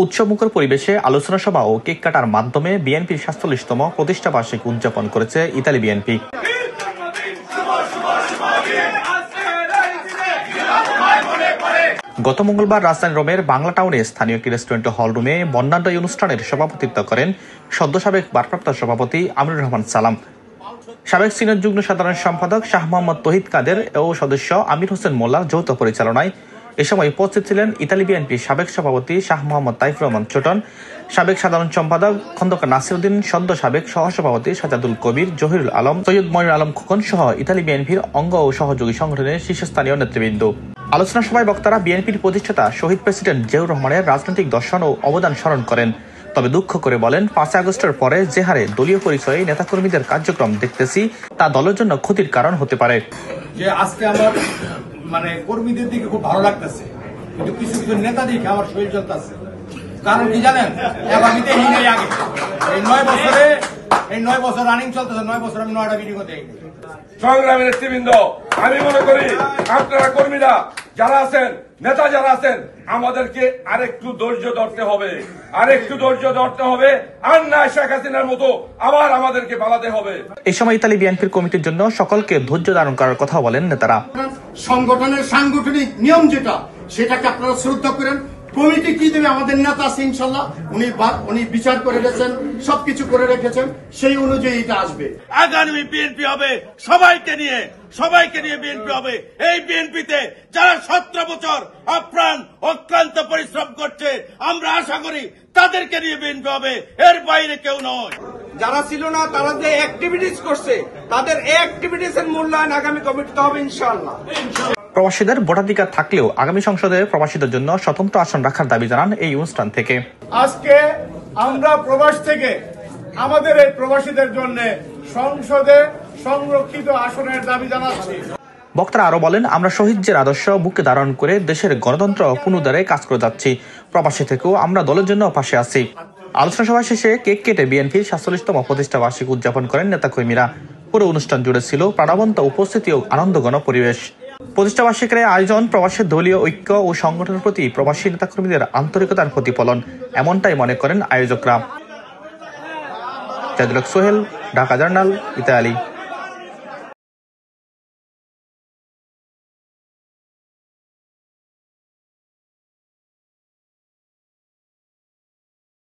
উৎসবমুখর পরিবেশে আলোচনা সভা ও কেক কাটার মাধ্যমে বিএনপির ৪৭তম প্রতিষ্ঠা বার্ষিকী উদযাপন করেছে ইতালি বিএনপি। গত মঙ্গলবার রাজধানী রোমের বাংলা টাউনে স্থানীয় একটি রেস্টুরেন্ট হল রুমে বর্ণাঢ্য এই অনুষ্ঠানের সভাপতিত্ব করেন সদ্য সাবেক ভারপ্রাপ্ত সভাপতি আমিনুর রহমান সালাম, সাবেক সিনিয়র যুগ্ম সাধারণ সম্পাদক শাহ মোহাম্মদ তৌহিদ কাদের ও সদস্য আমির হোসেন মোল্লার যৌথ পরিচালনায়। এ সময় উপস্থিত ছিলেন ইতালি বিএনপির সাবেক সভাপতি শাহ মোহাম্মদ তাইফুর রহমান ছোটন, সাবেক সাধারণ সম্পাদক খন্দকার নাসিরউদ্দিন, সদ্য সাবেক সহসভাপতি সাজাদুল কবির, জহিরুল আলম, সৈয়দ মনির আলম খোকন সহ ইতালি বিএনপির অঙ্গ ও সহযোগী সংগঠনের শীর্ষস্থানীয় নেতৃবৃন্দ। আলোচনা সভায় বক্তারা বিএনপির প্রতিষ্ঠাতা শহীদ প্রেসিডেন্ট জিয়াউর রহমানের রাজনৈতিক দর্শন ও অবদান স্মরণ করেন। তবে দুঃখ করে বলেন, ৫ আগস্টের পরে যে হারে দলীয় পরিচয়ে নেতাকর্মীদের কার্যক্রম দেখতেছি তা দলের জন্য ক্ষতির কারণ হতে পারে। যে আজকে আমার কর্মীদের দিকে খুব ভালো লাগতেছে, কিন্তু কিছু কিছু নেতা দিকে আমার শরীর চলতেছে। কারণ কি জানেন, আগে এই 9 বছর রানিং চলতেছে, 9 বছর আমি 9টা মিটিং করতে। সংগ্রামী নেতৃবৃন্দ, আমি মনে করি আপনারা কর্মীরা যারা আছেন, নেতা যারা আছেন, আমাদেরকে আরেকটু ধৈর্য ধরতে হবে, আর না শেখ হাসিনার মতো আবার আমাদেরকে পালাতে হবে। এই সময় ইতালি বিএনপির কমিটির জন্য সকলকে ধৈর্য ধারণ করার কথা বলেন নেতারা। সংগঠনের সাংগঠনিক নিয়ম যেটা, সেটাকে আপনারা শ্রদ্ধা করেন। কমিটি কি দেবে, আমাদের নেতা আছে ইনশাল্লাহ, উনি বিচার করে রেখেছেন, সবকিছু করে রেখেছেন, সেই অনুযায়ী এটা আসবে। আগামী বিএনপি হবে সবাইকে নিয়ে বিএনপি হবে। এই বিএনপিতে যারা 17 বছর আপ্রাণ অক্লান্ত পরিশ্রম করছে, আমরা আশা করি তাদেরকে নিয়ে বিএনপি হবে, এর বাইরে কেউ নয়। যারা ছিল না, তারা যে অ্যাক্টিভিটিস করছে, তাদের অ্যাক্টিভিটিস এর মূল্যায়ন আগামী কমিটিতে হবে ইনশাআল্লাহ। প্রবাসীদের ভোটাধিকার থাকলেও আগামী সংসদে প্রবাসীদের জন্য স্বতন্ত্র আসন রাখার দাবি জানান এই অনুষ্ঠান থেকে। আজকে আমরা প্রবাস থেকে আমাদের এই প্রবাসীদের জন্য সংসদে সংরক্ষিত আসনের দাবি জানাচ্ছি। বক্তারা আরো বলেন, আমরা শহীদদের আদর্শ বুকে ধারণ করে দেশের গণতন্ত্র পুনরুদ্ধারে কাজ করে যাচ্ছি। প্রবাসী থেকেও আমরা দলের জন্য পাশে আছি। আলোচনা সভা শেষে কেক কেটে বিএনপির ৪৭তম প্রতিষ্ঠা বার্ষিকী উদযাপন করেন নেতাকর্মীরা। পুরো অনুষ্ঠান জুড়ে ছিল প্রাণবন্ত উপস্থিতি ও আনন্দঘন পরিবেশ। প্রতিষ্ঠা বার্ষিকীর আয়োজন প্রবাসী দলীয় ঐক্য ও সংগঠনের প্রতি প্রবাসী নেতাকর্মীদের আন্তরিকতার প্রতিফলন, এমনটাই মনে করেন আয়োজকরা। Sohel, Dhaka journal, Italy.